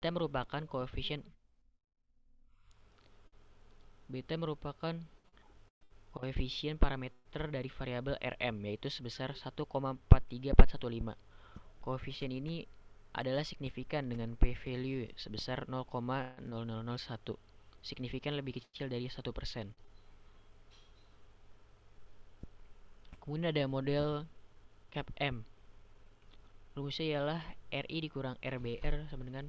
beta merupakan koefisien parameter dari variabel Rm, yaitu sebesar 1,43415. Koefisien ini adalah signifikan dengan p-value sebesar 0,0001. Signifikan lebih kecil dari 1%. Kemudian ada model CAPM. Rumusnya ialah RI dikurang RBR sama dengan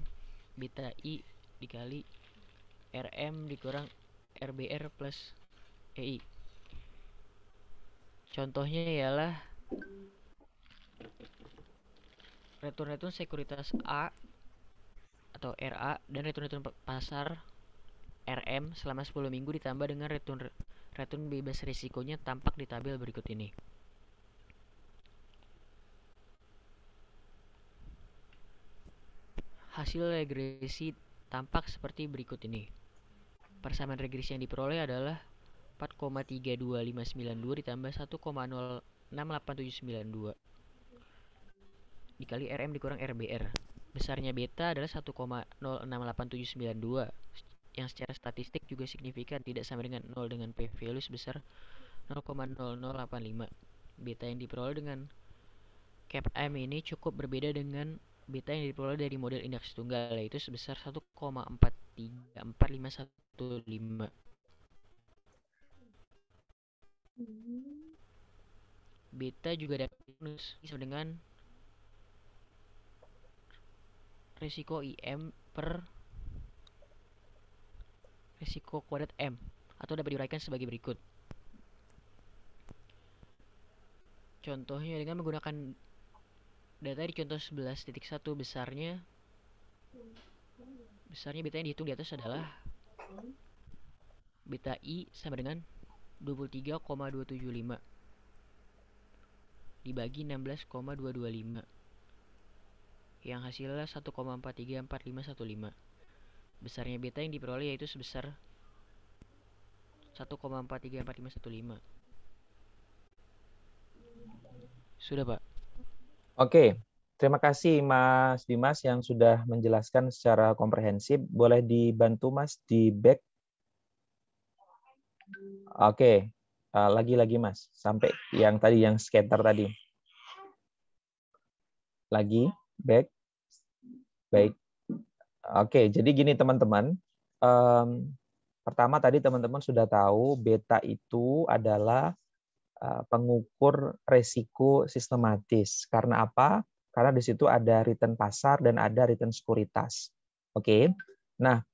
beta I dikali RM dikurang RBR plus EI. Contohnya ialah return sekuritas A atau RA dan return pasar RM selama 10 minggu ditambah dengan return bebas risikonya tampak di tabel berikut ini. Hasil regresi tampak seperti berikut ini. Persamaan regresi yang diperoleh adalah 4,32592 ditambah 1,068792 dikali RM dikurang RBR. Besarnya beta adalah 1,068792 yang secara statistik juga signifikan tidak sama dengan 0 dengan p-value sebesar 0,0085. Beta yang diperoleh dengan CAPM ini cukup berbeda dengan beta yang diperoleh dari model indeks tunggal, yaitu sebesar 1,434515. Beta juga dapat sama dengan risiko IM per risiko kuadrat M, atau dapat diuraikan sebagai berikut. Contohnya dengan menggunakan data di contoh 11.1 besarnya beta yang dihitung di atas adalah beta I sama dengan 23,275 dibagi 16,225 yang hasilnya 1,434515. Besarnya beta yang diperoleh yaitu sebesar 1,434515. Sudah, Pak. Oke, terima kasih Mas Dimas yang sudah menjelaskan secara komprehensif. Boleh dibantu Mas di back? Oke, lagi-lagi Mas, sampai yang tadi, yang scatter tadi. Lagi, back. Baik. Oke, jadi gini teman-teman. Pertama tadi teman-teman sudah tahu beta itu adalah pengukur resiko sistematis. Karena apa? Karena di situ ada return pasar dan ada return sekuritas. Oke. Nah,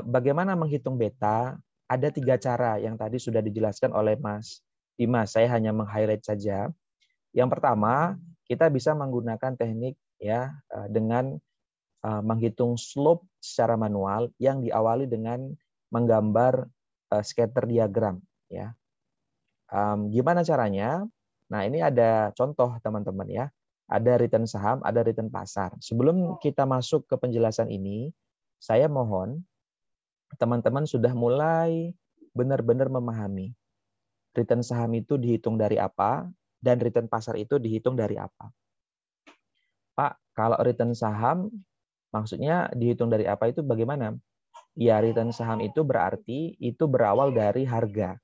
bagaimana menghitung beta? Ada 3 cara yang tadi sudah dijelaskan oleh Mas Dimas. Saya hanya meng-highlight saja. Yang pertama, kita bisa menggunakan teknik ya dengan menghitung slope secara manual yang diawali dengan menggambar scatter diagram ya. Gimana caranya? Nah, ini ada contoh teman-teman ya. Ada return saham, ada return pasar. Sebelum kita masuk ke penjelasan ini, saya mohon teman-teman sudah mulai benar-benar memahami return saham itu dihitung dari apa dan return pasar itu dihitung dari apa. Pak, kalau return saham maksudnya dihitung dari apa itu bagaimana? Ya, return saham itu berarti itu berawal dari harga.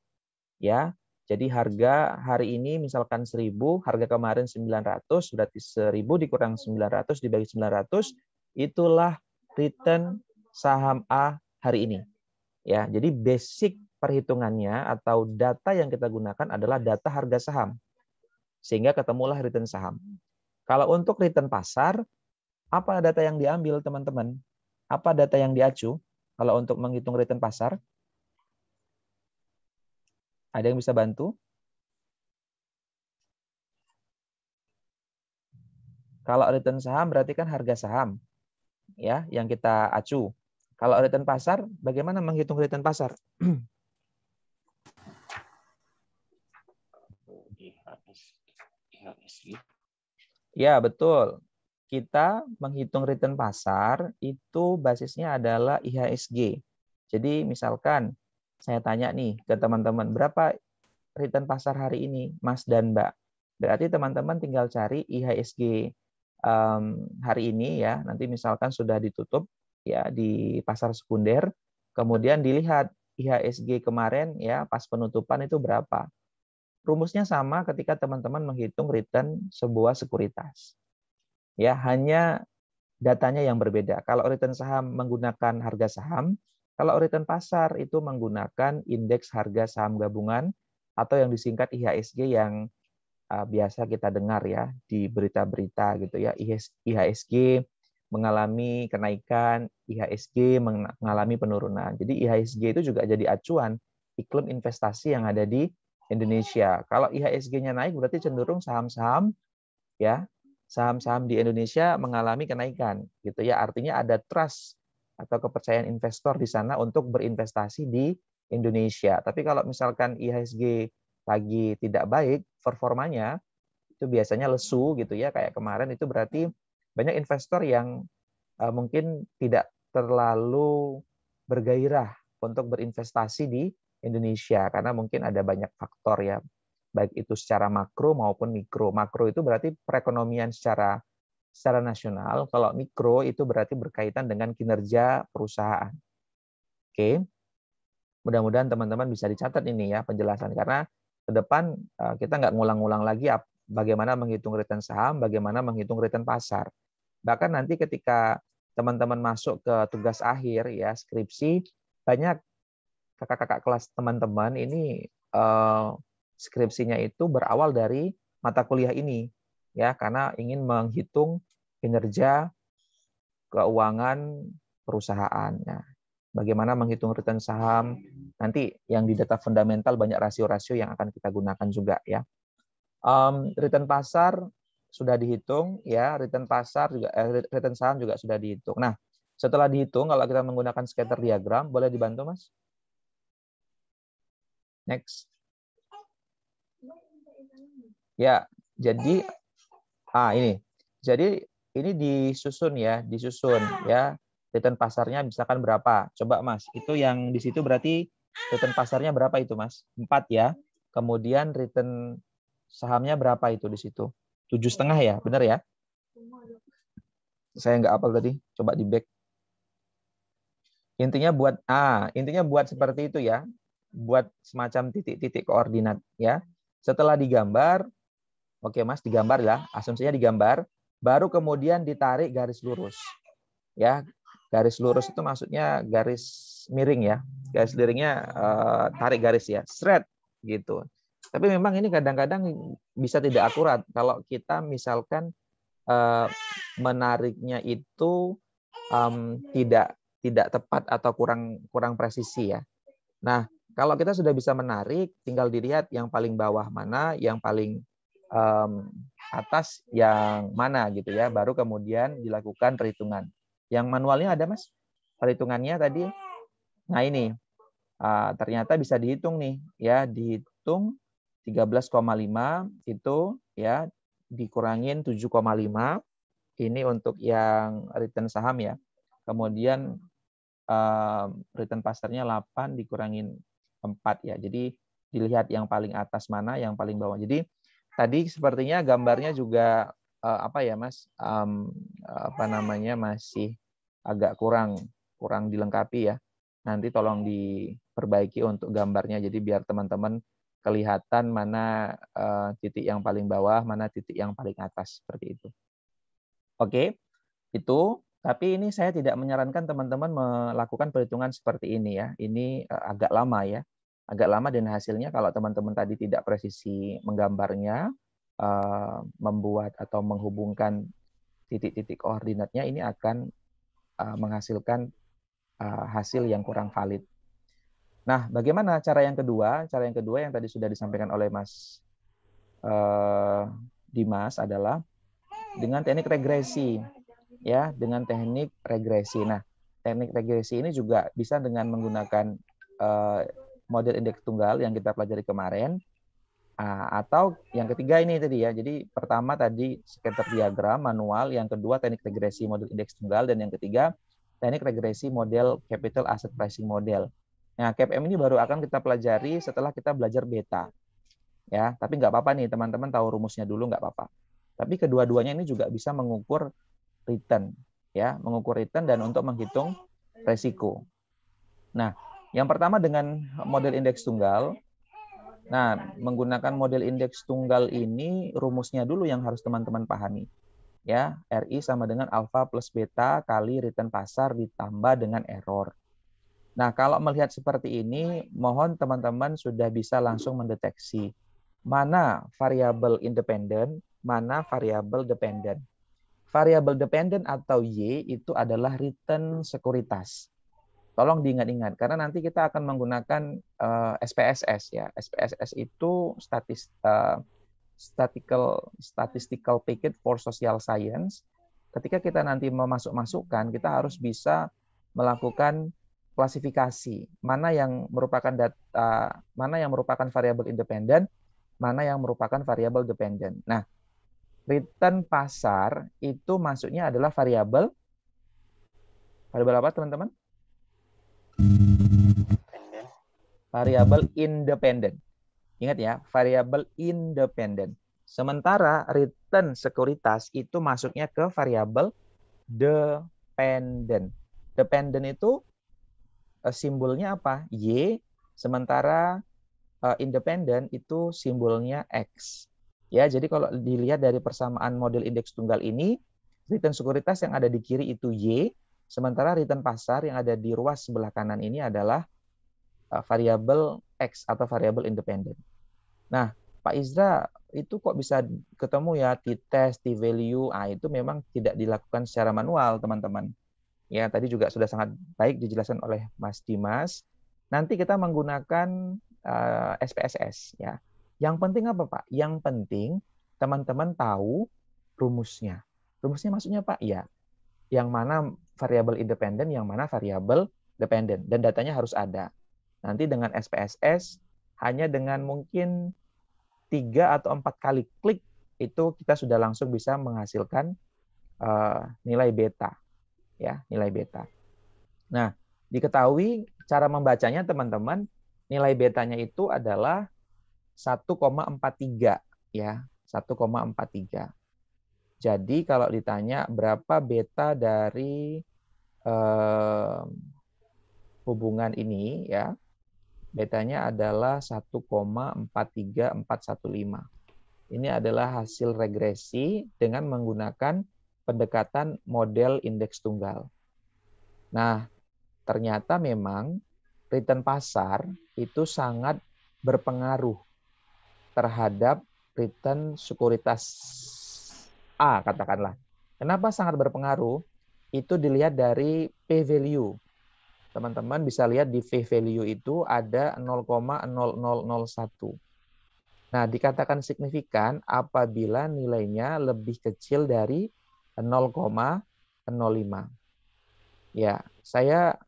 Ya, jadi harga hari ini misalkan 1.000, harga kemarin 900, berarti 1.000 dikurang 900 dibagi 900, itulah return saham A hari ini. Ya, jadi basic perhitungannya atau data yang kita gunakan adalah data harga saham. Sehingga ketemulah return saham. Kalau untuk return pasar, apa data yang diambil teman-teman? Apa data yang diacu kalau untuk menghitung return pasar? Ada yang bisa bantu? Kalau return saham berarti kan harga saham ya yang kita acu. Kalau return pasar, bagaimana menghitung return pasar? Ya, betul. Kita menghitung return pasar itu basisnya adalah IHSG. Jadi misalkan saya tanya nih ke teman-teman, berapa return pasar hari ini, Mas dan Mbak? Berarti teman-teman tinggal cari IHSG hari ini ya. Nanti misalkan sudah ditutup, ya di pasar sekunder, kemudian dilihat IHSG kemarin ya pas penutupan itu berapa. Rumusnya sama ketika teman-teman menghitung return sebuah sekuritas. Ya, hanya datanya yang berbeda. Kalau return saham menggunakan harga saham, kalau return pasar itu menggunakan indeks harga saham gabungan atau yang disingkat IHSG yang biasa kita dengar ya di berita-berita gitu ya. IHSG mengalami kenaikan, IHSG mengalami penurunan. Jadi IHSG itu juga jadi acuan iklim investasi yang ada di Indonesia. Kalau IHSG-nya naik berarti cenderung saham-saham ya, saham-saham di Indonesia mengalami kenaikan gitu ya. Artinya ada trust atau kepercayaan investor di sana untuk berinvestasi di Indonesia. Tapi kalau misalkan IHSG lagi tidak baik performanya, itu biasanya lesu gitu ya, kayak kemarin itu berarti banyak investor yang mungkin tidak terlalu bergairah untuk berinvestasi di Indonesia karena mungkin ada banyak faktor ya, baik itu secara makro maupun mikro. Makro itu berarti perekonomian secara nasional, kalau mikro itu berarti berkaitan dengan kinerja perusahaan. Oke, mudah-mudahan teman-teman bisa dicatat ini ya penjelasan, karena ke depan kita nggak ngulang-ngulang lagi bagaimana menghitung return saham, bagaimana menghitung return pasar. Bahkan nanti ketika teman-teman masuk ke tugas akhir ya skripsi, banyak kakak-kakak kelas teman-teman ini skripsinya itu berawal dari mata kuliah ini ya, karena ingin menghitung kinerja keuangan perusahaan. Nah, bagaimana menghitung return saham, nanti yang di data fundamental banyak rasio-rasio yang akan kita gunakan juga ya. Return pasar sudah dihitung ya, return pasar juga return saham juga sudah dihitung. Nah, setelah dihitung kalau kita menggunakan scatter diagram, boleh dibantu Mas? Next. Ya, jadi ini. Jadi ini disusun ya, return pasarnya misalkan berapa? Coba Mas, itu yang di situ berarti return pasarnya berapa itu Mas? 4 ya. Kemudian return sahamnya berapa itu di situ? 7,5 ya, benar ya? Saya nggak hafal tadi, coba di back. Intinya buat seperti itu ya. Buat semacam titik-titik koordinat ya. Setelah digambar, oke Mas, digambar ya, asumsinya digambar, baru kemudian ditarik garis lurus. Ya, garis lurus itu maksudnya garis miring ya. Garis miringnya tarik garis ya, shred gitu. Tapi memang ini kadang-kadang bisa tidak akurat kalau kita misalkan menariknya itu tidak tepat atau kurang presisi ya. Nah, kalau kita sudah bisa menarik, tinggal dilihat yang paling bawah mana, yang paling atas yang mana gitu ya. Baru kemudian dilakukan perhitungan. Yang manualnya ada Mas? Perhitungannya tadi. Nah ini ternyata bisa dihitung nih ya, dihitung 13,5 itu ya dikurangin 7,5 ini untuk yang return saham ya. Kemudian return pasarnya 8 dikurangin 4 ya. Jadi dilihat yang paling atas mana, yang paling bawah. Jadi tadi sepertinya gambarnya juga apa ya Mas? Masih agak kurang dilengkapi ya. Nanti tolong diperbaiki untuk gambarnya jadi biar teman-teman kelihatan mana titik yang paling bawah, mana titik yang paling atas seperti itu. Oke, itu. Tapi ini saya tidak menyarankan teman-teman melakukan perhitungan seperti ini ya. Ini agak lama ya. Agak lama dan hasilnya kalau teman-teman tadi tidak presisi menggambarnya, membuat atau menghubungkan titik-titik koordinatnya, ini akan menghasilkan hasil yang kurang valid. Nah, bagaimana cara yang kedua? Cara yang kedua yang tadi sudah disampaikan oleh Mas Dimas adalah dengan teknik regresi. Ya, dengan teknik regresi. Nah, teknik regresi ini juga bisa dengan menggunakan model indeks tunggal yang kita pelajari kemarin, atau yang ketiga ini tadi ya. Jadi pertama tadi scatter diagram manual, yang kedua teknik regresi model indeks tunggal, dan yang ketiga teknik regresi model capital asset pricing model. Nah, CAPM ini baru akan kita pelajari setelah kita belajar beta. Ya, tapi nggak apa-apa nih teman-teman tahu rumusnya dulu nggak apa-apa. Tapi kedua-duanya ini juga bisa mengukur return ya, mengukur return dan untuk menghitung resiko. Nah, yang pertama dengan model indeks tunggal. Nah, menggunakan model indeks tunggal ini rumusnya dulu yang harus teman-teman pahami. Ya, RI sama dengan alfa plus beta kali return pasar ditambah dengan error. Nah, kalau melihat seperti ini, mohon teman-teman sudah bisa langsung mendeteksi mana variabel independen, mana variabel dependen. Variabel dependen atau Y itu adalah return sekuritas. Tolong diingat-ingat karena nanti kita akan menggunakan SPSS ya. SPSS itu statistical package for social science. Ketika kita nanti memasukkan, kita harus bisa melakukan klasifikasi mana yang merupakan data, mana yang merupakan variabel independen, mana yang merupakan variabel dependen. Nah, return pasar itu maksudnya adalah variabel apa teman-teman? Variabel independen. Ingat ya, variabel independen. Sementara return sekuritas itu masuknya ke variabel dependen. Dependen itu simbolnya apa? Y, sementara independen itu simbolnya X. Ya, jadi kalau dilihat dari persamaan model indeks tunggal ini, return sekuritas yang ada di kiri itu Y, sementara return pasar yang ada di ruas sebelah kanan ini adalah variabel X atau variabel independen. Nah, Pak Izra, itu kok bisa ketemu ya t-test, t-value, itu memang tidak dilakukan secara manual, teman-teman. Ya, tadi juga sudah sangat baik dijelaskan oleh Mas Dimas. Nanti kita menggunakan SPSS ya. Yang penting apa, Pak? Yang penting teman-teman tahu rumusnya. Rumusnya maksudnya, Pak? Ya, yang mana variabel independen, yang mana variabel dependen dan datanya harus ada. Nanti dengan SPSS hanya dengan mungkin 3 atau 4 kali klik itu kita sudah langsung bisa menghasilkan nilai beta ya, nilai beta. Nah, diketahui cara membacanya teman-teman, nilai betanya itu adalah 1,43 ya, 1,43. Jadi kalau ditanya berapa beta dari hubungan ini ya, betanya adalah 1,43415. Ini adalah hasil regresi dengan menggunakan pendekatan model indeks tunggal. Nah, ternyata memang return pasar itu sangat berpengaruh terhadap return sekuritas A, katakanlah. Kenapa sangat berpengaruh? Itu dilihat dari P-value. Teman-teman bisa lihat di P-value itu ada 0,0001. Nah, dikatakan signifikan apabila nilainya lebih kecil dari 0,05. Ya, saya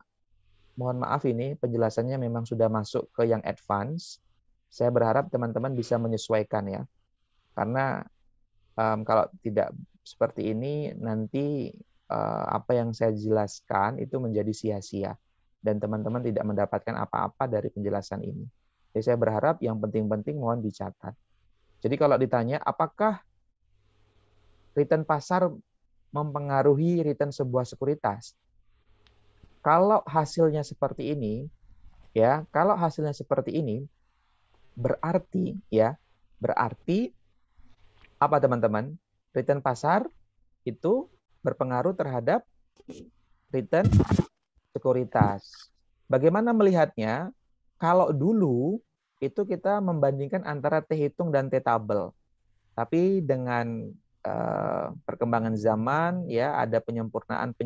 mohon maaf ini penjelasannya memang sudah masuk ke yang advance. Saya berharap teman-teman bisa menyesuaikan ya. Karena kalau tidak seperti ini nanti apa yang saya jelaskan itu menjadi sia-sia dan teman-teman tidak mendapatkan apa-apa dari penjelasan ini. Jadi saya berharap yang penting-penting mohon dicatat. Jadi kalau ditanya apakah return pasar mempengaruhi return sebuah sekuritas? Kalau hasilnya seperti ini, ya, kalau hasilnya seperti ini berarti apa teman-teman? Return pasar itu berpengaruh terhadap return sekuritas. Bagaimana melihatnya? Kalau dulu itu kita membandingkan antara T hitung dan T tabel. Tapi dengan perkembangan zaman ya ada penyempurnaan,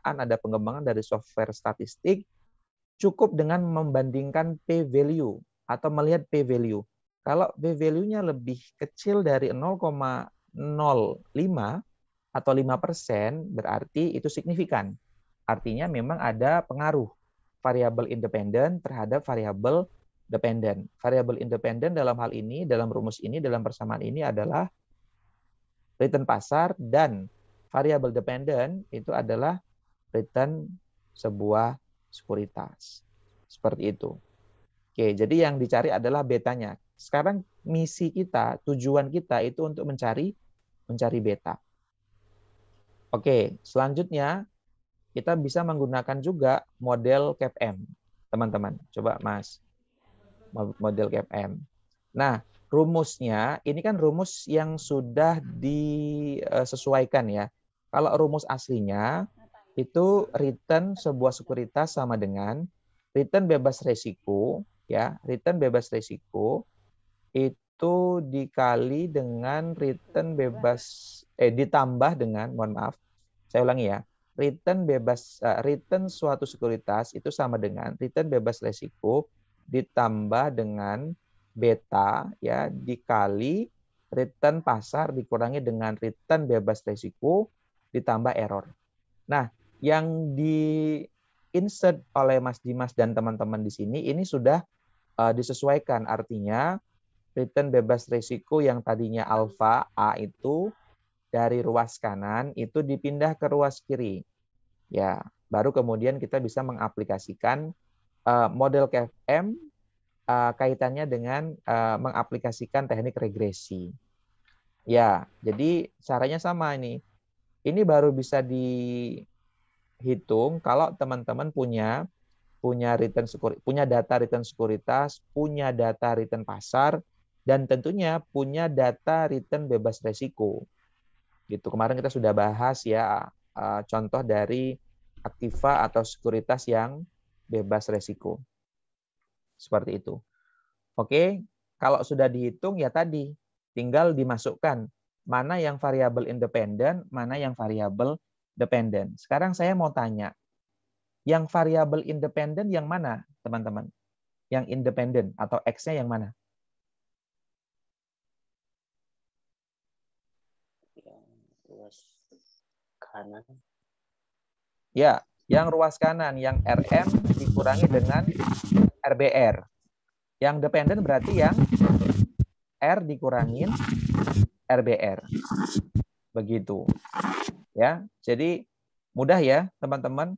ada pengembangan dari software statistik, cukup dengan membandingkan p-value atau melihat p-value. Kalau p-value-nya lebih kecil dari 0,05 atau 5%, berarti itu signifikan. Artinya memang ada pengaruh variabel independen terhadap variabel dependen. Variabel independen dalam hal ini, dalam rumus ini, dalam persamaan ini adalah return pasar dan variabel dependen itu adalah return sebuah sekuritas. Seperti itu. Oke, jadi yang dicari adalah betanya. Sekarang misi kita, tujuan kita itu untuk mencari beta. Oke, selanjutnya kita bisa menggunakan juga model CAPM, teman-teman. Coba Mas, model CAPM. Nah, rumusnya ini kan rumus yang sudah disesuaikan ya. Kalau rumus aslinya itu return sebuah sekuritas sama dengan return bebas resiko ya, return bebas resiko itu dikali dengan return bebas ditambah dengan, mohon maaf, saya ulangi ya. Return suatu sekuritas itu sama dengan return bebas resiko ditambah dengan beta ya dikali return pasar dikurangi dengan return bebas resiko ditambah error. Nah, yang di insert oleh Mas Dimas dan teman-teman di sini ini sudah disesuaikan, artinya return bebas resiko yang tadinya alfa A itu dari ruas kanan itu dipindah ke ruas kiri. Ya, baru kemudian kita bisa mengaplikasikan model KFM kaitannya dengan mengaplikasikan teknik regresi. Ya, jadi caranya sama ini. Ini baru bisa dihitung kalau teman-teman punya data return sekuritas, punya data return pasar, dan tentunya punya data return bebas resiko. Gitu. Kemarin kita sudah bahas ya contoh dari aktiva atau sekuritas yang bebas resiko. Seperti itu. Oke, kalau sudah dihitung ya tadi tinggal dimasukkan mana yang variabel independen, mana yang variabel dependen. Sekarang saya mau tanya, yang variabel independen yang mana, teman-teman? Yang independen atau X-nya yang mana? Yang ruas kanan. Ya, yang ruas kanan, yang RM dikurangi dengan RBR. Yang dependen berarti yang R dikurangin RBR. Begitu. Ya, jadi mudah ya, teman-teman.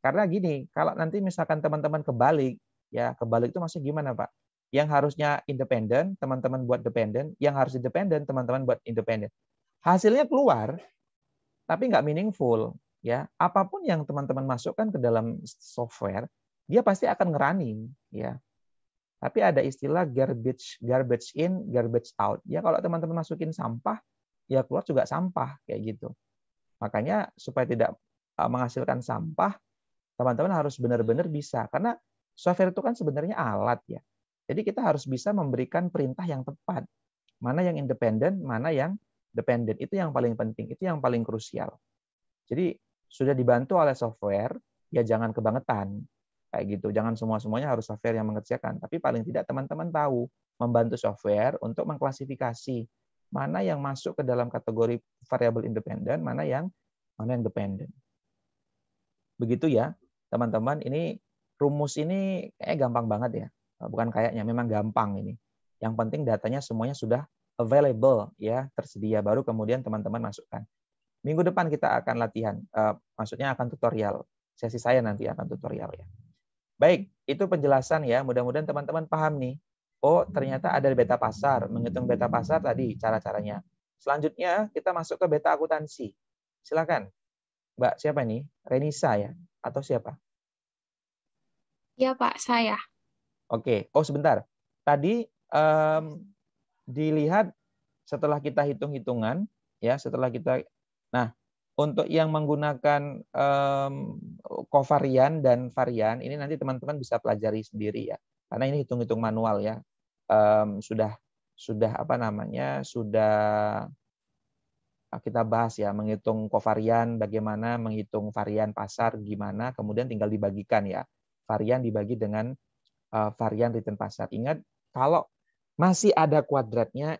Karena gini, kalau nanti misalkan teman-teman kebalik, ya kebalik itu maksudnya gimana, Pak? Yang harusnya independen, teman-teman buat dependen. Yang harus independen, teman-teman buat independen. Hasilnya keluar, tapi nggak meaningful. Ya, apapun yang teman-teman masukkan ke dalam software, dia pasti akan ngerunning. Ya, tapi ada istilah garbage in, garbage out. Ya kalau teman-teman masukin sampah, ya keluar juga sampah kayak gitu. Makanya supaya tidak menghasilkan sampah, teman-teman harus benar-benar bisa, karena software itu kan sebenarnya alat ya. Jadi kita harus bisa memberikan perintah yang tepat. Mana yang independen, mana yang dependen. Itu yang paling penting, itu yang paling krusial. Jadi sudah dibantu oleh software, ya jangan kebangetan. Kayak gitu. Jangan semua-semuanya harus software yang mengerjakan. Tapi paling tidak teman-teman tahu membantu software untuk mengklasifikasi mana yang masuk ke dalam kategori variabel independen, mana yang dependen. Begitu ya, teman-teman. Ini rumus ini kayak gampang banget ya. Bukan kayaknya, memang gampang ini. Yang penting datanya semuanya sudah available ya, tersedia, baru kemudian teman-teman masukkan. Minggu depan kita akan latihan, maksudnya akan tutorial. Sesi saya nanti akan tutorial ya. Baik, itu penjelasan ya. Mudah-mudahan teman-teman paham nih. Oh, ternyata ada beta pasar. Menghitung beta pasar tadi cara-caranya. Selanjutnya kita masuk ke beta akuntansi. Silakan. Mbak, siapa nih? Renisa ya? Atau siapa? Ya, Pak, saya. Oke. Oh, sebentar. Tadi dilihat setelah kita hitung-hitungan, ya, setelah kita. Nah, untuk yang menggunakan kovarian dan varian, ini nanti teman-teman bisa pelajari sendiri ya. Karena ini hitung-hitung manual ya. Sudah apa namanya? Sudah kita bahas ya, menghitung kovarian, bagaimana menghitung varian pasar, gimana, kemudian tinggal dibagikan ya. Varian dibagi dengan varian return pasar. Ingat, kalau masih ada kuadratnya,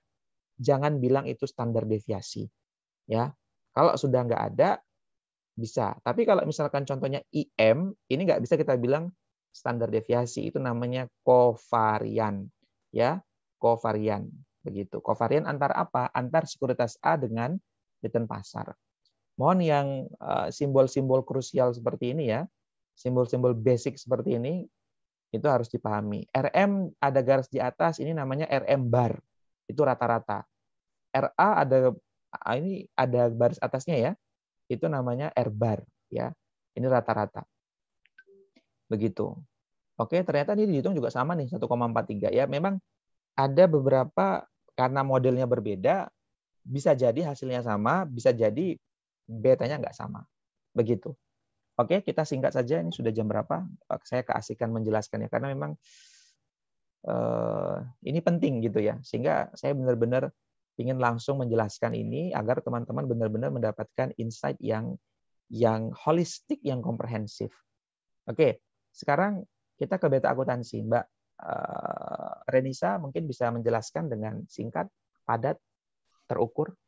jangan bilang itu standar deviasi. Ya, kalau sudah nggak ada, bisa. Tapi kalau misalkan contohnya IM, ini nggak bisa kita bilang standar deviasi. Itu namanya kovarian. Ya, kovarian. Begitu. Kovarian antar apa? Antar sekuritas A dengan return pasar. Mohon yang simbol-simbol krusial seperti ini ya, simbol-simbol basic seperti ini, itu harus dipahami. RM ada garis di atas, ini namanya RM bar. Itu rata-rata. RA ada ini ada baris atasnya ya. itu namanya R bar ya. Ini rata-rata. Begitu. Oke, ternyata ini dihitung juga sama nih 1,43 ya. Memang ada beberapa karena modelnya berbeda, bisa jadi hasilnya sama, bisa jadi betanya nggak sama. Begitu. Oke, kita singkat saja. Ini sudah jam berapa? Saya keasikan menjelaskannya karena memang ini penting gitu ya. Sehingga saya benar-benar ingin langsung menjelaskan ini agar teman-teman benar-benar mendapatkan insight yang holistik, yang komprehensif. Oke, sekarang kita ke beta akuntansi. Mbak Renisa mungkin bisa menjelaskan dengan singkat, padat, terukur.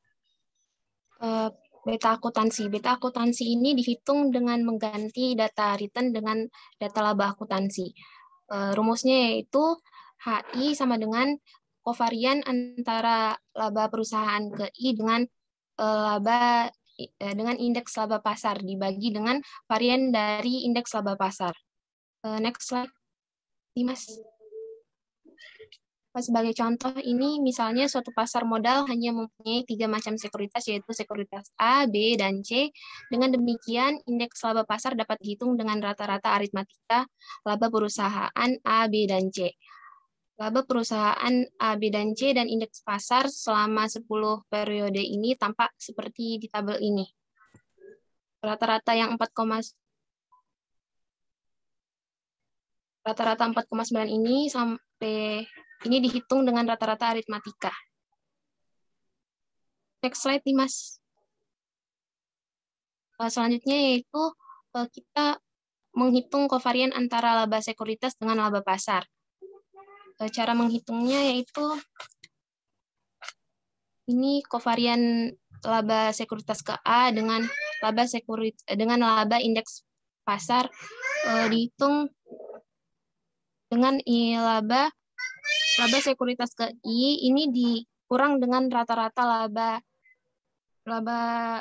Beta akuntansi. Beta akuntansi ini dihitung dengan mengganti data return dengan data laba akuntansi. Rumusnya yaitu HI sama dengan kovarian antara laba perusahaan ke I dengan laba dengan indeks laba pasar dibagi dengan varian dari indeks laba pasar. Next slide, Dimas. Sebagai contoh ini misalnya suatu pasar modal hanya mempunyai 3 macam sekuritas yaitu sekuritas A, B, dan C. Dengan demikian indeks laba pasar dapat dihitung dengan rata-rata aritmatika laba perusahaan A, B, dan C. Laba perusahaan A, B, dan C dan indeks pasar selama 10 periode ini tampak seperti di tabel ini. Rata-rata 4,9 ini sampai ini dihitung dengan rata-rata aritmatika. Next slide, Dimas. Selanjutnya yaitu kita menghitung kovarian antara laba sekuritas dengan laba pasar. Cara menghitungnya yaitu ini kovarian laba sekuritas ke A dengan laba indeks pasar dihitung dengan laba sekuritas ke I ini dikurang dengan rata-rata laba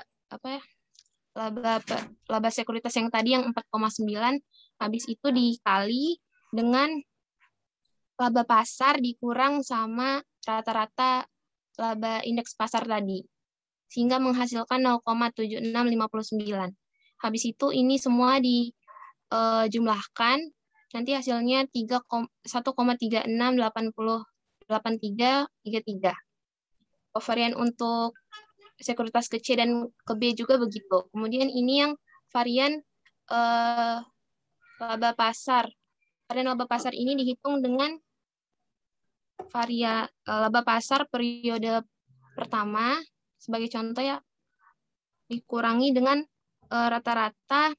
sekuritas yang tadi yang 4,9, habis itu dikali dengan laba pasar dikurang sama rata-rata laba indeks pasar tadi, sehingga menghasilkan 0,7659. Habis itu ini semua dijumlahkan, nanti hasilnya 1,368333. Kovarian untuk sekuritas ke C dan ke B juga begitu. Kemudian ini yang varian laba pasar. Varian laba pasar ini dihitung dengan laba pasar periode pertama sebagai contoh ya, dikurangi dengan rata-rata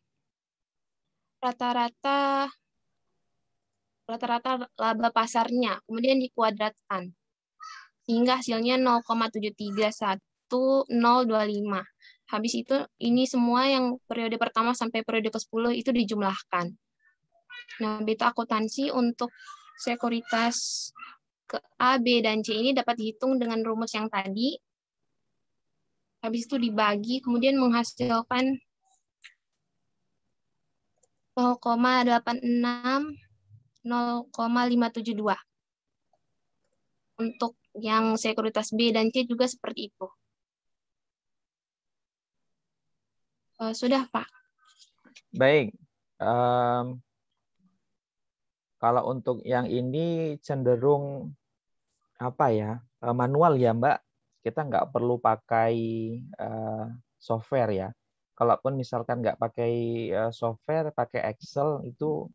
laba pasarnya, kemudian dikuadratkan sehingga hasilnya 0,731025. Habis itu ini semua yang periode pertama sampai periode ke-10 itu dijumlahkan. Nah, beta akuntansi untuk sekuritas ke A, B, dan C ini dapat dihitung dengan rumus yang tadi. Habis itu dibagi, kemudian menghasilkan 0,572. Untuk yang sekuritas B dan C juga seperti itu. Sudah, Pak. Baik. Kalau untuk yang ini cenderung manual ya Mbak. Kita nggak perlu pakai software ya. Kalaupun misalkan nggak pakai software, pakai Excel itu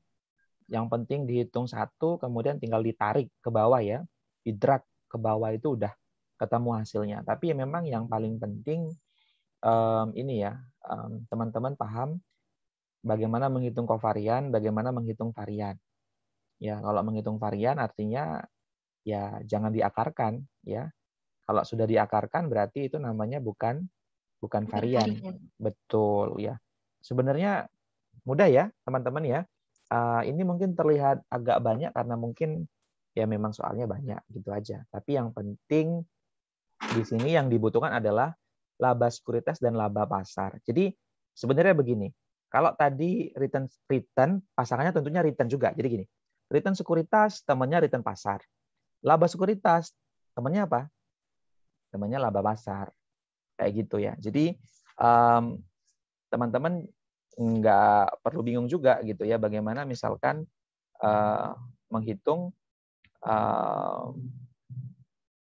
yang penting dihitung satu, kemudian tinggal ditarik ke bawah ya, di-drag ke bawah itu udah ketemu hasilnya. Tapi memang yang paling penting ini ya, teman-teman paham bagaimana menghitung kovarian, bagaimana menghitung varian. Ya, kalau menghitung varian artinya ya jangan diakarkan ya. Kalau sudah diakarkan berarti itu namanya bukan varian. Betul ya. Sebenarnya mudah ya, teman-teman ya. Ini mungkin terlihat agak banyak karena mungkin ya memang soalnya banyak gitu aja. Tapi yang penting di sini yang dibutuhkan adalah laba sekuritas dan laba pasar. Jadi sebenarnya begini, kalau tadi return pasangannya tentunya return juga. Jadi gini, return sekuritas temannya return pasar. Laba sekuritas temannya apa? Temannya laba pasar. Kayak gitu ya. Jadi teman-teman nggak perlu bingung juga gitu ya, bagaimana misalkan menghitung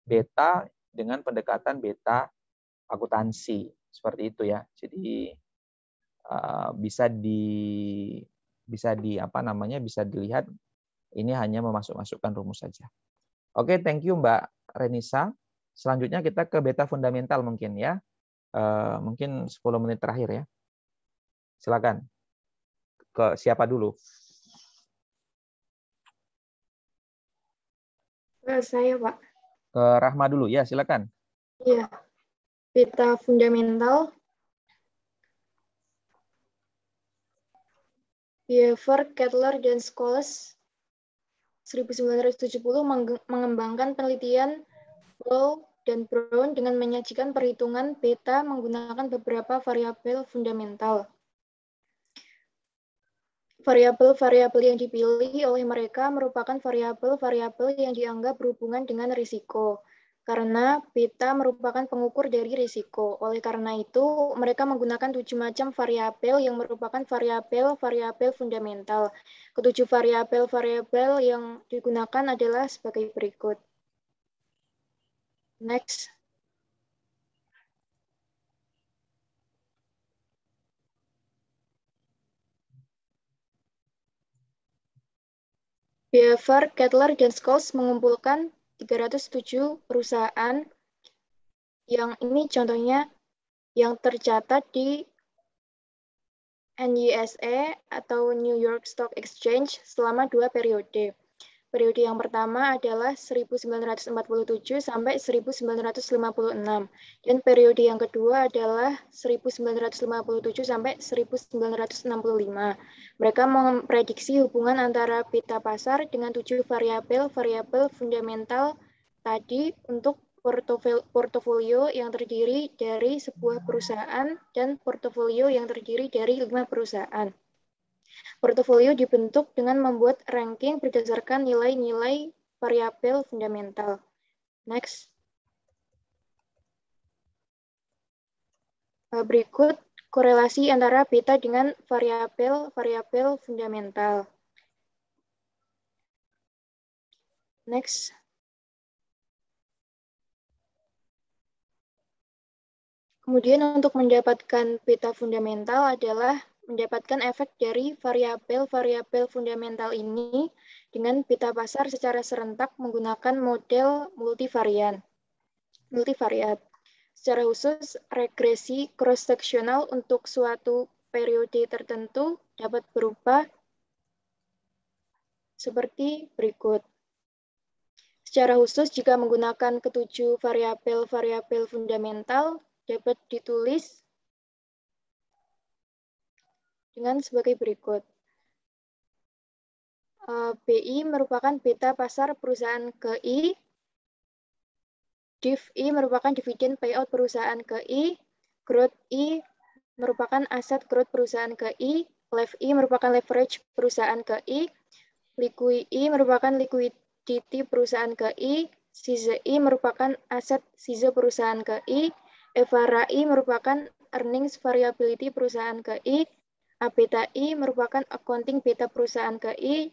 beta dengan pendekatan beta akuntansi seperti itu ya. Jadi bisa dilihat ini hanya memasukkan rumus saja. Oke, thank you Mbak Renisa. Selanjutnya kita ke beta fundamental mungkin ya. Mungkin 10 menit terakhir ya. Silakan. Ke siapa dulu? Saya, Pak. Ke Rahma dulu ya, silakan. Iya. Beta fundamental. Behavior, Kettler, dan Scholes 1970 mengembangkan penelitian Ball dan Brown dengan menyajikan perhitungan beta menggunakan beberapa variabel fundamental. Variabel-variabel yang dipilih oleh mereka merupakan variabel-variabel yang dianggap berhubungan dengan risiko, karena beta merupakan pengukur dari risiko. Oleh karena itu, mereka menggunakan 7 macam variabel yang merupakan variabel-variabel fundamental. Ketujuh variabel-variabel yang digunakan adalah sebagai berikut. Next. Behavior, Kettler, dan Scholes mengumpulkan 307 perusahaan yang ini contohnya yang tercatat di NYSE atau New York Stock Exchange selama 2 periode. Periode yang pertama adalah 1947 sampai 1956 dan periode yang kedua adalah 1957 sampai 1965. Mereka memprediksi hubungan antara beta pasar dengan 7 variabel fundamental tadi untuk portofolio yang terdiri dari sebuah perusahaan dan portofolio yang terdiri dari 5 perusahaan. Portofolio dibentuk dengan membuat ranking berdasarkan nilai-nilai variabel fundamental. Next. Berikut korelasi antara beta dengan variabel fundamental. Next. Kemudian untuk mendapatkan beta fundamental adalah mendapatkan efek dari variabel-variabel fundamental ini dengan beta pasar secara serentak menggunakan model multivariat. Secara khusus, regresi cross-sectional untuk suatu periode tertentu dapat berupa seperti berikut. Secara khusus, jika menggunakan ketujuh variabel-variabel fundamental, dapat ditulis dengan sebagai berikut. BI merupakan beta pasar perusahaan ke I, div I merupakan dividen payout perusahaan ke I, growth I merupakan aset growth perusahaan ke I, lev I merupakan leverage perusahaan ke I, liquid I merupakan liquidity perusahaan ke I, size I merupakan aset size perusahaan ke I, evara I merupakan earnings variability perusahaan ke I, A beta I merupakan accounting beta perusahaan ke I,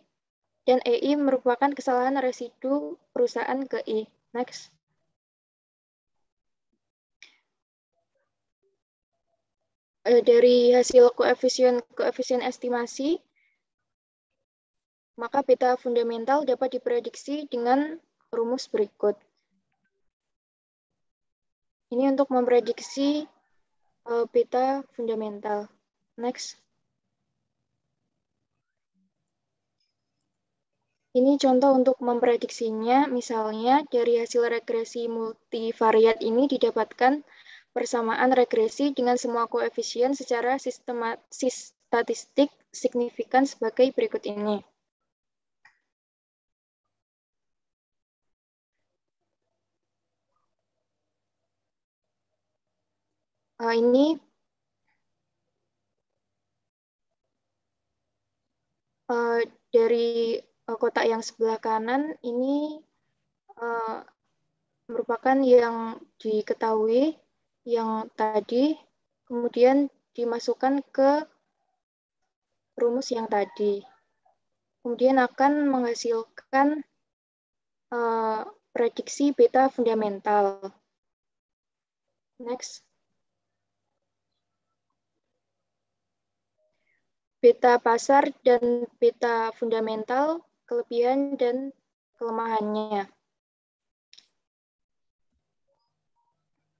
dan EI merupakan kesalahan residu perusahaan ke I. Next. Dari hasil koefisien estimasi, maka beta fundamental dapat diprediksi dengan rumus berikut. Ini untuk memprediksi beta fundamental. Next. Ini contoh untuk memprediksinya, misalnya dari hasil regresi multivariat ini didapatkan persamaan regresi dengan semua koefisien secara statistik signifikan sebagai berikut ini. Ini dari kotak yang sebelah kanan ini merupakan yang diketahui yang tadi, kemudian dimasukkan ke rumus yang tadi. Kemudian akan menghasilkan prediksi beta fundamental. Next. Beta pasar dan beta fundamental, kelebihan dan kelemahannya.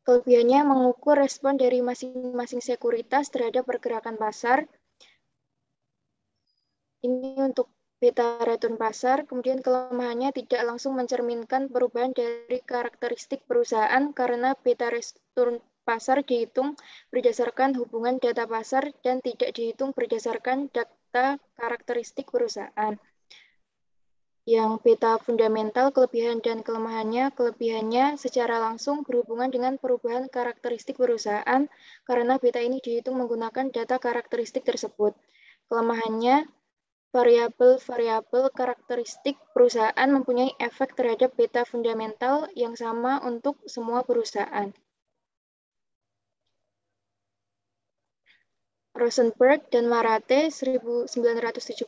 Kelebihannya mengukur respon dari masing-masing sekuritas terhadap pergerakan pasar. Ini untuk beta return pasar, kemudian kelemahannya tidak langsung mencerminkan perubahan dari karakteristik perusahaan karena beta return pasar dihitung berdasarkan hubungan data pasar dan tidak dihitung berdasarkan data karakteristik perusahaan. Yang beta fundamental, kelebihan dan kelebihannya secara langsung berhubungan dengan perubahan karakteristik perusahaan karena beta ini dihitung menggunakan data karakteristik tersebut. Kelemahannya, variabel-variabel karakteristik perusahaan mempunyai efek terhadap beta fundamental yang sama untuk semua perusahaan. Rosenberg dan Marate 1975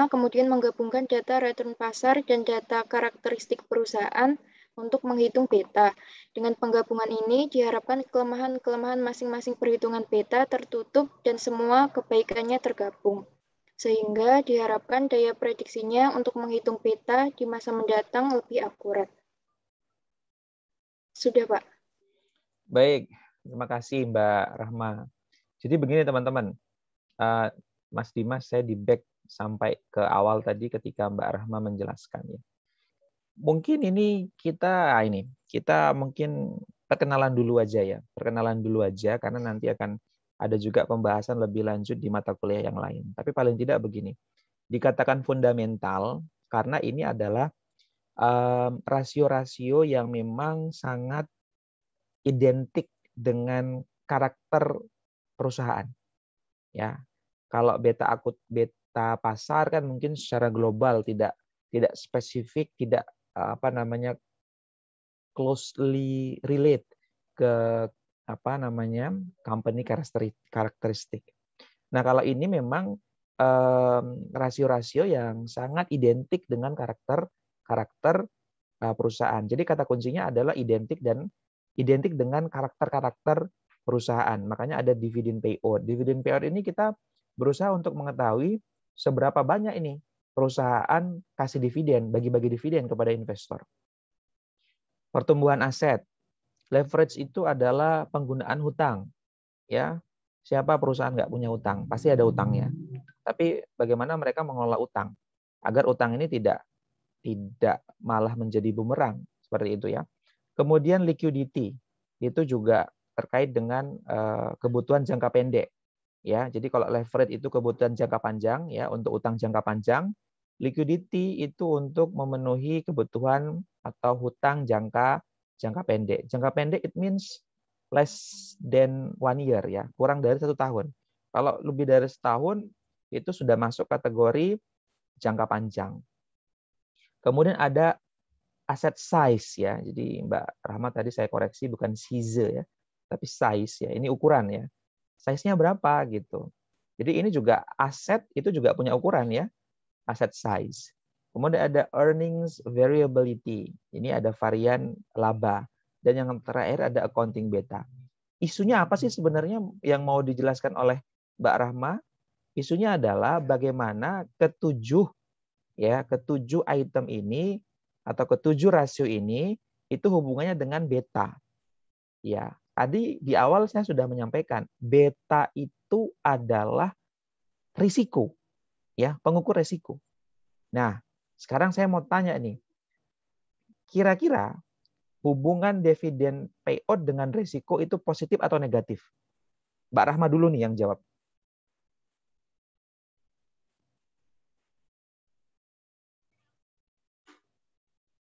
kemudian menggabungkan data return pasar dan data karakteristik perusahaan untuk menghitung beta. Dengan penggabungan ini diharapkan kelemahan-kelemahan masing-masing perhitungan beta tertutup dan semua kebaikannya tergabung. Sehingga diharapkan daya prediksinya untuk menghitung beta di masa mendatang lebih akurat. Sudah, Pak. Baik, terima kasih Mbak Rahma. Jadi begini teman-teman, Mas Dimas, saya di back sampai ke awal tadi ketika Mbak Rahma menjelaskan ya. Mungkin ini kita mungkin perkenalan dulu aja ya, karena nanti akan ada juga pembahasan lebih lanjut di mata kuliah yang lain. Tapi paling tidak begini, dikatakan fundamental karena ini adalah rasio-rasio yang memang sangat identik dengan karakter perusahaan. Ya, kalau beta pasar kan mungkin secara global tidak spesifik, tidak closely relate ke company karakteristik. Nah, kalau ini memang rasio-rasio yang sangat identik dengan karakter perusahaan. Jadi kata kuncinya adalah identik dengan karakter perusahaan. Makanya ada dividend payout. Dividend payout ini kita berusaha untuk mengetahui seberapa banyak ini perusahaan kasih dividen, bagi-bagi dividen kepada investor. Pertumbuhan aset. Leverage itu adalah penggunaan hutang. Ya, siapa perusahaan nggak punya hutang? Pasti ada hutangnya. Tapi bagaimana mereka mengelola utang agar utang ini tidak malah menjadi bumerang seperti itu ya. Kemudian liquidity itu juga terkait dengan kebutuhan jangka pendek. Ya, jadi kalau leverage itu kebutuhan jangka panjang ya untuk utang jangka panjang, liquidity itu untuk memenuhi kebutuhan atau hutang jangka pendek. Jangka pendek it means less than 1 year ya, kurang dari 1 tahun. Kalau lebih dari setahun itu sudah masuk kategori jangka panjang. Kemudian ada aset size ya. Jadi Mbak Rahmat tadi saya koreksi bukan size ya, tapi size ya. Ini ukuran ya. Size-nya berapa gitu. Jadi ini juga aset itu juga punya ukuran ya. Aset size. Kemudian ada earnings variability. Ini ada varian laba. Dan yang terakhir ada accounting beta. Isunya apa sih sebenarnya yang mau dijelaskan oleh Mbak Rahma? Isunya adalah bagaimana ketujuh item ini atau ketujuh rasio ini itu hubungannya dengan beta. Ya, tadi di awal saya sudah menyampaikan beta itu adalah risiko, ya, pengukur risiko. Nah, sekarang saya mau tanya nih, kira-kira hubungan dividen payout dengan risiko itu positif atau negatif? Mbak Rahma dulu nih yang jawab.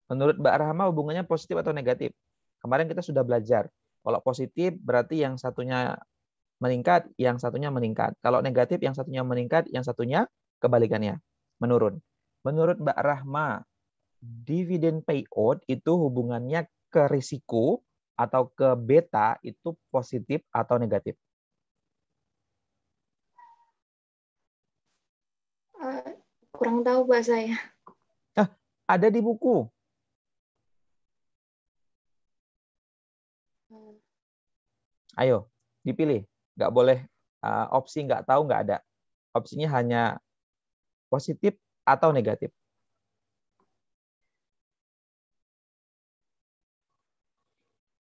Menurut Mbak Rahma hubungannya positif atau negatif? Kemarin kita sudah belajar. Kalau positif berarti yang satunya meningkat, yang satunya meningkat. Kalau negatif yang satunya meningkat, yang satunya kebalikannya, menurun. Menurut Mbak Rahma, dividen payout itu hubungannya ke risiko atau ke beta itu positif atau negatif? Kurang tahu Pak saya. Ada di buku. Ayo, dipilih. Nggak boleh opsi nggak tahu, nggak ada. Opsinya hanya positif atau negatif.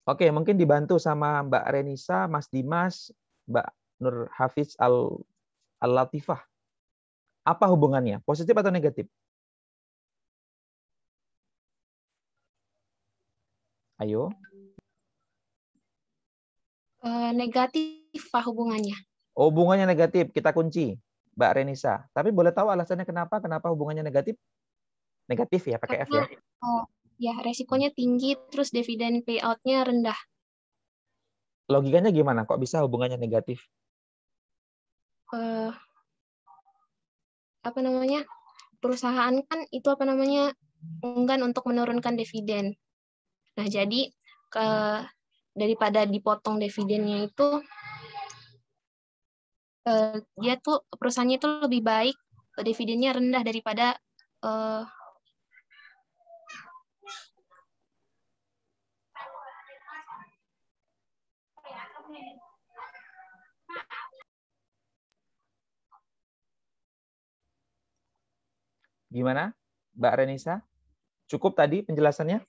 Oke, mungkin dibantu sama Mbak Renisa, Mas Dimas, Mbak Nur Hafiz Al-Latifah. Apa hubungannya? Positif atau negatif? Ayo. Negatif Pak hubungannya. Oh, hubungannya negatif. Kita kunci, Mbak Renisa. Tapi boleh tahu alasannya kenapa? Kenapa hubungannya negatif? Negatif ya, pakai F ya. Ya, resikonya tinggi, terus dividen payout-nya rendah. Logikanya gimana? Kok bisa hubungannya negatif? Apa namanya? Perusahaan kan itu enggan untuk menurunkan dividen. Nah, jadi daripada dipotong dividennya itu, dia tuh perusahaannya itu lebih baik dividennya rendah daripada Gimana, Mbak Renisa? Cukup tadi penjelasannya?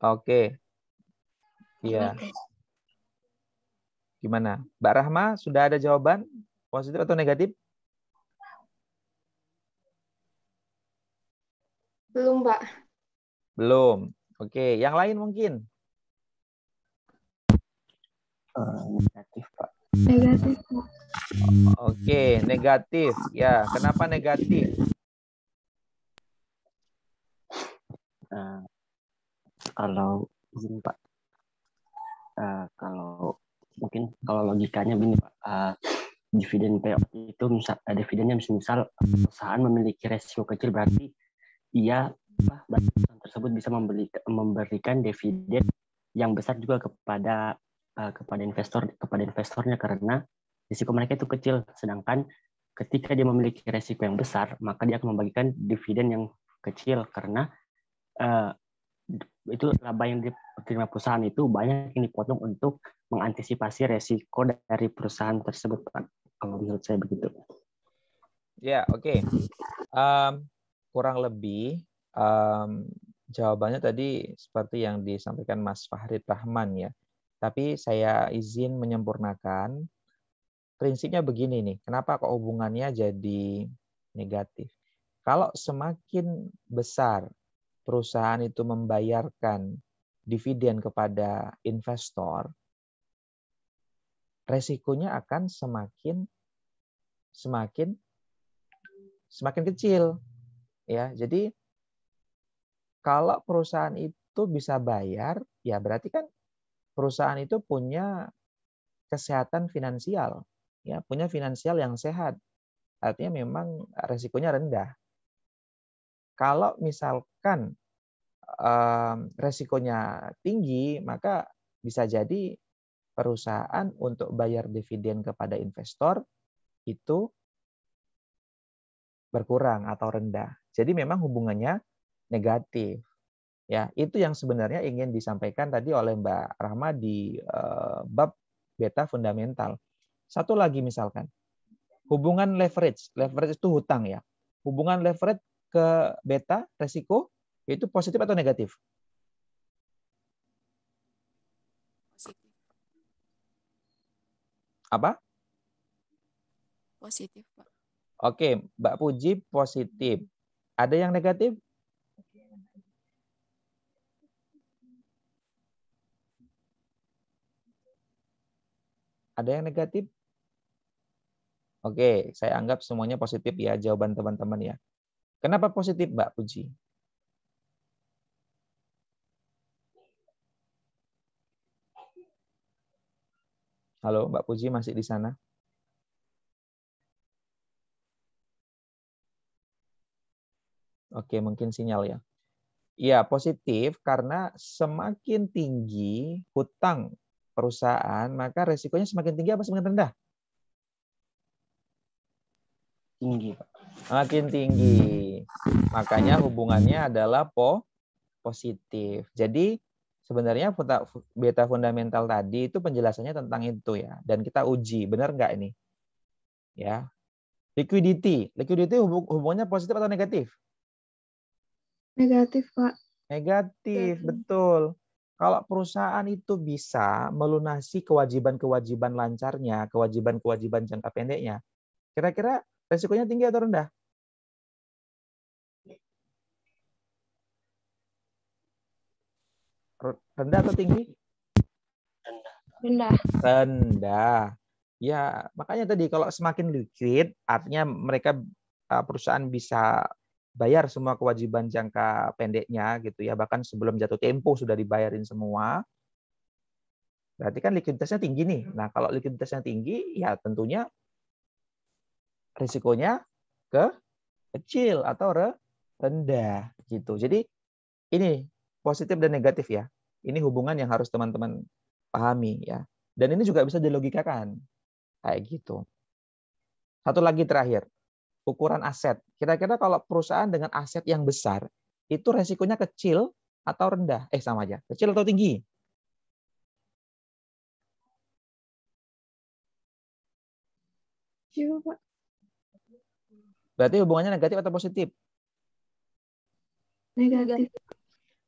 Oke. Iya. Gimana? Mbak Rahma, sudah ada jawaban? Positif atau negatif? Belum, Pak. Belum. Oke, yang lain mungkin? Negatif, Pak. Negatif, Pak. Oke, negatif. Ya, kenapa negatif? Kalau izin Pak, kalau mungkin kalau logikanya begini Pak, dividen payout itu dividennya misal perusahaan memiliki resiko kecil, berarti perusahaan tersebut bisa memberikan dividen yang besar juga kepada investornya, karena risiko mereka itu kecil. Sedangkan ketika dia memiliki resiko yang besar, maka dia akan membagikan dividen yang kecil, karena itu laba yang diterima perusahaan itu banyak yang dipotong untuk mengantisipasi resiko dari perusahaan tersebut, Pak. Kalau menurut saya begitu. Ya, oke. Kurang lebih jawabannya tadi seperti yang disampaikan Mas Fahrid Rahman ya. Tapi saya izin menyempurnakan. Prinsipnya begini nih, kenapa kok hubungannya jadi negatif? Kalau semakin besar perusahaan itu membayarkan dividen kepada investor, resikonya akan semakin kecil. Ya, jadi kalau perusahaan itu bisa bayar, ya berarti kan perusahaan itu punya kesehatan finansial, ya, punya finansial yang sehat. Artinya memang resikonya rendah. Kalau misalkan resikonya tinggi, maka bisa jadi perusahaan untuk bayar dividen kepada investor itu berkurang atau rendah. Jadi memang hubungannya negatif. Ya, itu yang sebenarnya ingin disampaikan tadi oleh Mbak Rahma di bab beta fundamental. Satu lagi misalkan, hubungan leverage. Leverage itu hutang ya. Hubungan leverage ke beta, resiko, itu positif atau negatif? Positif. Apa? Positif, Pak. Oke, Mbak Puji positif. Ada yang negatif? Ada yang negatif? Oke, saya anggap semuanya positif ya jawaban teman-teman ya. Kenapa positif, Mbak Puji? Halo, Mbak Puji masih di sana? Oke, mungkin sinyal ya. Iya, positif karena semakin tinggi hutang perusahaan, maka resikonya semakin tinggi apa semakin rendah? Tinggi, Pak. Makin tinggi. Makanya hubungannya adalah positif. Jadi sebenarnya beta fundamental tadi itu penjelasannya tentang itu ya. Dan kita uji, benar nggak ini? Ya. Liquidity hubungannya positif atau negatif? Negatif, Pak. Negatif, betul. Kalau perusahaan itu bisa melunasi kewajiban-kewajiban lancarnya, kewajiban-kewajiban jangka pendeknya, kira-kira resikonya tinggi atau rendah? Rendah atau tinggi? Rendah. Rendah. Ya, makanya tadi kalau semakin liquid, artinya mereka perusahaan bisa bayar semua kewajiban jangka pendeknya gitu ya, bahkan sebelum jatuh tempo sudah dibayarin semua. Berarti kan likuiditasnya tinggi nih. Nah, kalau likuiditasnya tinggi, ya tentunya risikonya kecil atau rendah gitu. Jadi ini positif dan negatif ya. Ini hubungan yang harus teman-teman pahami ya. Dan ini juga bisa dilogikakan kayak gitu. Satu lagi terakhir, ukuran aset. Kira-kira kalau perusahaan dengan aset yang besar, itu resikonya kecil atau rendah? Sama aja. Kecil atau tinggi? Kecil, Pak. Berarti hubungannya negatif atau positif? Negatif.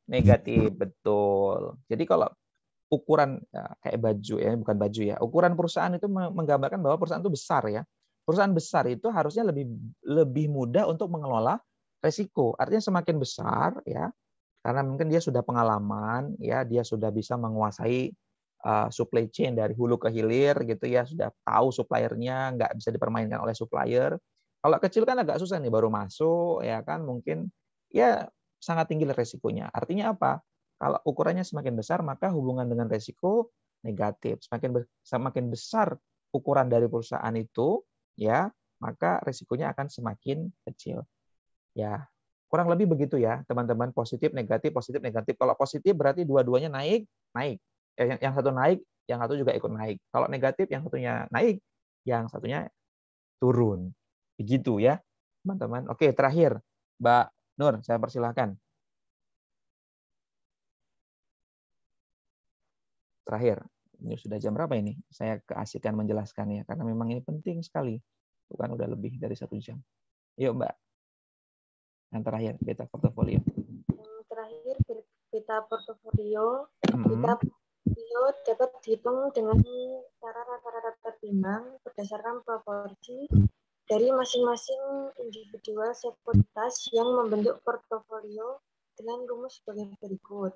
Negatif, betul. Jadi kalau ukuran ya, kayak baju ya, bukan baju ya. Ukuran perusahaan itu menggambarkan bahwa perusahaan itu besar ya. Perusahaan besar itu harusnya lebih mudah untuk mengelola resiko. Artinya semakin besar ya, karena mungkin dia sudah pengalaman ya, dia sudah bisa menguasai supply chain dari hulu ke hilir gitu ya, sudah tahu suppliernya, nggak bisa dipermainkan oleh supplier. Kalau kecil kan agak susah nih, baru masuk ya kan, mungkin ya sangat tinggi resikonya. Artinya apa? Kalau ukurannya semakin besar, maka hubungan dengan resiko negatif. Semakin besar ukuran dari perusahaan itu, ya, maka resikonya akan semakin kecil. Ya, kurang lebih begitu ya, teman-teman. Positif, negatif, positif, negatif. Kalau positif berarti dua-duanya naik, naik. Yang satu naik, yang satu juga ikut naik. Kalau negatif, yang satunya naik, yang satunya turun. Begitu ya, teman-teman. Oke, terakhir, Mbak Nur, saya persilahkan. Terakhir, ini sudah jam berapa ini? Saya keasikan menjelaskannya karena memang ini penting sekali. Bukan udah lebih dari 1 jam. Yuk Mbak. Yang terakhir, beta portofolio. Yang terakhir, beta portofolio. Beta portofolio dapat dihitung dengan cara rata-rata tertimbang berdasarkan proporsi dari masing-masing individual sekuritas yang membentuk portofolio dengan rumus sebagai berikut.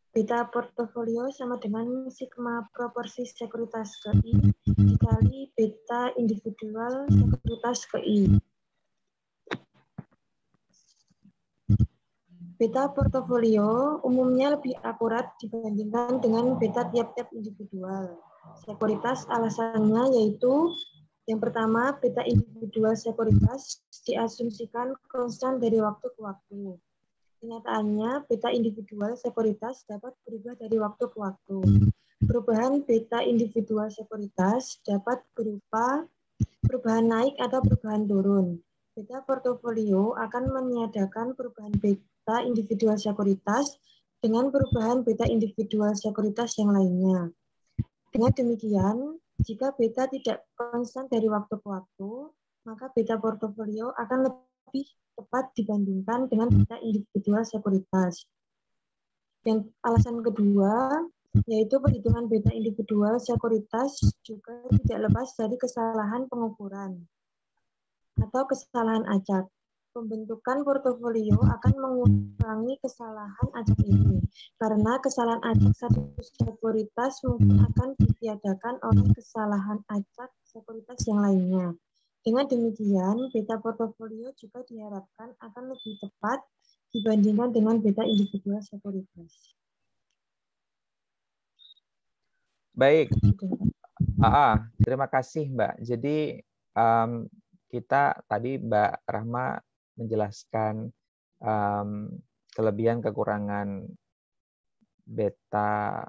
Beta portofolio sama dengan sigma proporsi sekuritas ke I dikali beta individual sekuritas ke I. Beta portofolio umumnya lebih akurat dibandingkan dengan beta tiap-tiap individual sekuritas. Alasannya yaitu yang pertama, beta individual sekuritas diasumsikan konstan dari waktu ke waktu. Kenyataannya, beta individual sekuritas dapat berubah dari waktu ke waktu. Perubahan beta individual sekuritas dapat berupa perubahan naik atau perubahan turun. Beta portofolio akan meniadakan perubahan beta individual sekuritas dengan perubahan beta individual sekuritas yang lainnya. Dengan demikian, jika beta tidak konstan dari waktu ke waktu, maka beta portofolio akan lebih tepat dibandingkan dengan beta individual sekuritas. Yang alasan kedua, yaitu perhitungan beta individual sekuritas juga tidak lepas dari kesalahan pengukuran atau kesalahan acak. Pembentukan portofolio akan mengurangi kesalahan acak ini, karena kesalahan acak satu sekuritas mungkin akan ditiadakan oleh kesalahan acak sekuritas yang lainnya. Dengan demikian, beta portofolio juga diharapkan akan lebih tepat dibandingkan dengan beta individual sekuritas. Baik, terima kasih Mbak. Jadi kita tadi Mbak Rahma menjelaskan kelebihan kekurangan beta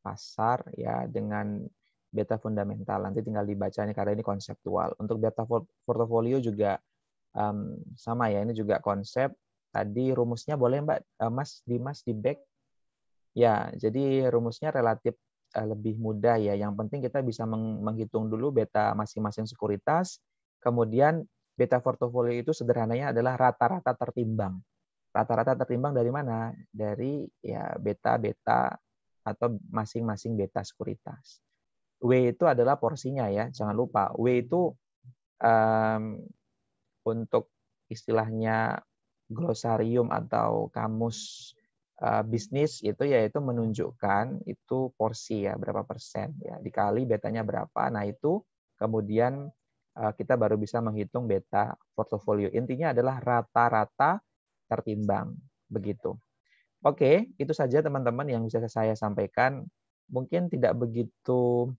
pasar ya dengan beta fundamental. Nanti tinggal dibaca nih karena ini konseptual. Untuk beta portofolio juga sama ya, ini juga konsep. Tadi rumusnya boleh Mbak Mas Dimas di back. Ya, jadi rumusnya relatif lebih mudah ya. Yang penting kita bisa menghitung dulu beta masing-masing sekuritas. Kemudian beta portofolio itu sederhananya adalah rata-rata tertimbang. Rata-rata tertimbang dari mana? Dari ya beta-beta atau masing-masing beta sekuritas. W itu adalah porsinya ya, jangan lupa. W itu untuk istilahnya glosarium atau kamus bisnis itu yaitu menunjukkan itu porsi ya, berapa persen ya, dikali betanya berapa. Nah itu kemudian kita baru bisa menghitung beta portofolio. Intinya adalah rata-rata tertimbang begitu. Oke, itu saja teman-teman yang bisa saya sampaikan. Mungkin tidak begitu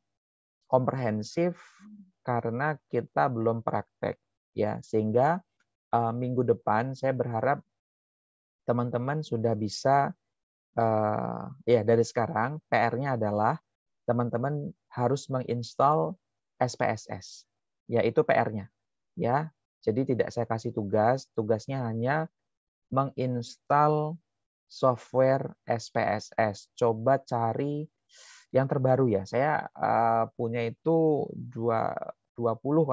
komprehensif karena kita belum praktek ya, sehingga minggu depan saya berharap teman-teman sudah bisa ya dari sekarang PR-nya adalah teman-teman harus menginstal SPSS. Ya, itu PR-nya. Ya. Jadi tidak saya kasih tugas, tugasnya hanya menginstal software SPSS. Coba cari yang terbaru ya. Saya punya itu 20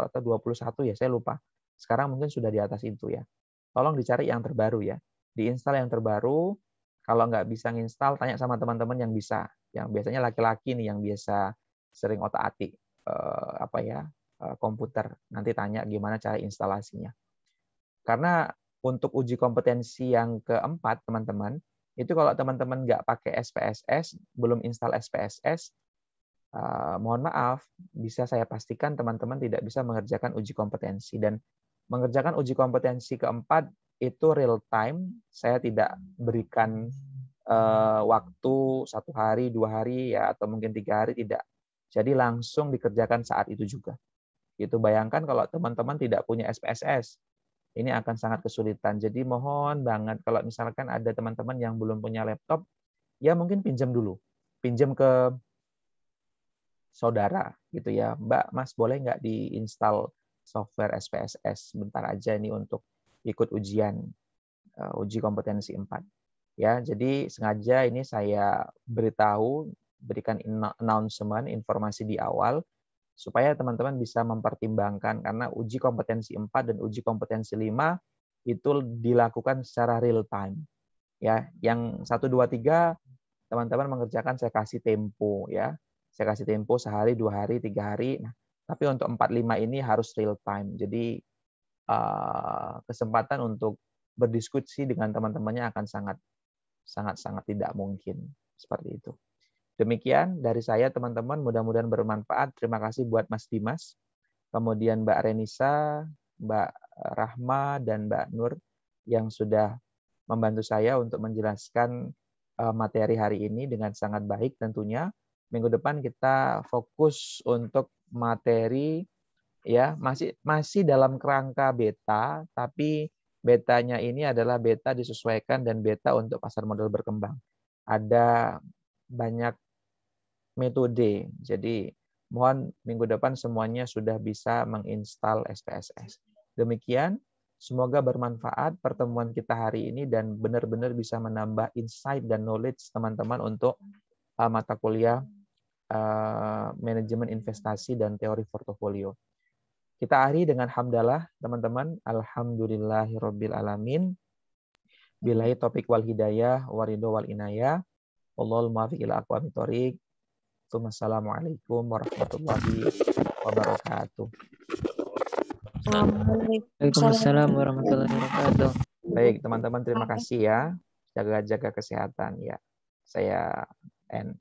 atau 21 ya, saya lupa. Sekarang mungkin sudah di atas itu ya. Tolong dicari yang terbaru ya. Diinstal yang terbaru. Kalau nggak bisa nginstal, tanya sama teman-teman yang bisa. Yang biasanya laki-laki nih yang biasa sering otak-atik komputer. Nanti tanya gimana cara instalasinya. Karena untuk uji kompetensi yang keempat, teman-teman, itu kalau teman-teman nggak pakai SPSS, belum install SPSS, mohon maaf, bisa saya pastikan teman-teman tidak bisa mengerjakan uji kompetensi. Dan mengerjakan uji kompetensi keempat itu real time, saya tidak berikan waktu 1 hari, 2 hari, ya atau mungkin 3 hari, tidak. Jadi langsung dikerjakan saat itu juga. Itu bayangkan kalau teman-teman tidak punya SPSS, ini akan sangat kesulitan. Jadi mohon banget kalau misalkan ada teman-teman yang belum punya laptop, ya mungkin pinjam dulu. Pinjam ke saudara gitu ya. Mbak, Mas, boleh nggak diinstal software SPSS sebentar aja ini untuk ikut ujian uji kompetensi 4. Ya, jadi sengaja ini saya beritahu, berikan announcement, informasi di awal supaya teman-teman bisa mempertimbangkan, karena uji kompetensi 4 dan uji kompetensi 5 itu dilakukan secara real time. Ya, yang 1 2 3 teman-teman mengerjakan saya kasih tempo ya. Saya kasih tempo sehari, 2 hari, 3 hari. Nah, tapi untuk 4 5 ini harus real time. Jadi kesempatan untuk berdiskusi dengan teman-temannya akan sangat tidak mungkin seperti itu. Demikian dari saya teman-teman, mudah-mudahan bermanfaat. Terima kasih buat Mas Dimas, kemudian Mbak Renisa, Mbak Rahma, dan Mbak Nur yang sudah membantu saya untuk menjelaskan materi hari ini dengan sangat baik tentunya. Minggu depan kita fokus untuk materi ya masih dalam kerangka beta, tapi betanya ini adalah beta disesuaikan dan beta untuk pasar modal berkembang. Ada banyak metode. Jadi mohon minggu depan semuanya sudah bisa menginstal SPSS. Demikian, semoga bermanfaat pertemuan kita hari ini dan benar-benar bisa menambah insight dan knowledge teman-teman untuk mata kuliah manajemen investasi dan teori portofolio. Kita akhiri dengan hamdalah, teman-teman. Alhamdulillahirabbil alamin. Billahi taufiq wal hidayah, waridho wal inayah. Wallahul muwaffiq ila aqwamit thoriq. Wassalamualaikum warahmatullahi wabarakatuh. Waalaikumsalam warahmatullahi wabarakatuh. Baik, teman-teman, terima kasih ya. Jaga-jaga kesehatan ya. Saya end.